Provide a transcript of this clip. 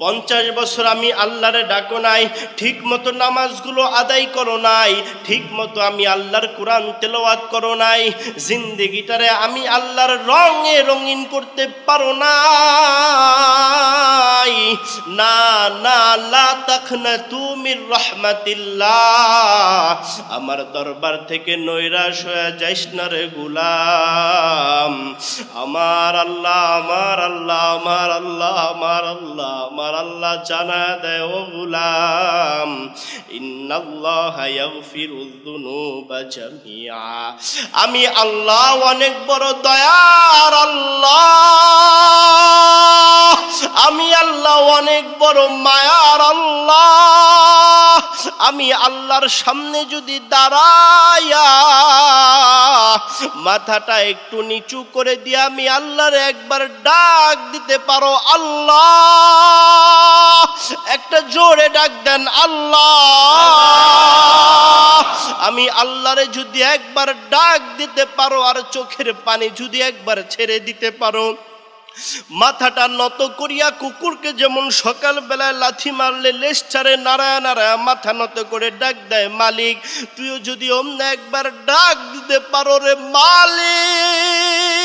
50 বছর আমি আল্লাহরে ডাকো নাই, ঠিক মতো নামাজগুলো আদায় করো নাই, ঠিক মতো আমি আল্লাহর কোরআন তেলাওয়াত করো নাই, জিন্দেগিটারে আমি আল্লাহর রঙে রঙিন করতে পারো নাই। না না, লা তাখনাতু মির রাহমাতিল্লাহ, আমার দরবার থেকে নৈরাশ হয়ে যাইস না রে গোলাম। আমার আল্লাহ, আমার আল্লাহ, আমার আল্লাহ, আমার আল্লাহ, আমার আল্লাহ জানা দেয় ও গোলাম, ইন্নাল্লাহা ইয়াগফিরুয যুনুবা জামিআ, আমি আল্লাহ অনেক বড় দয়ার আল্লাহ, আমি আল্লাহ অনেক বড় মায়ার আল্লাহ। আমি আল্লাহর সামনে যদি দাঁড়ায়া মাথাটা একটু নিচু করে দিয়ে আমি আল্লাহর একবার ডাক দিতে পারো, আল্লাহ, একটা জোরে ডাক দেন আল্লাহ। আমি আল্লাহরে যদি একবার ডাক দিতে পারো আর চোখের পানি যদি একবার ছেড়ে দিতে পারো, মাথাটা নত করিয়া কুকুরকে যেমন সকাল বেলায় লাথি মারলে লেজ ছাড়ে নাড়ায় নাড়ায় মাথা নত করে ডাক দেয়, মালিক তুইও যদি অমনি একবার ডাক দিতে পারো রে মালিক,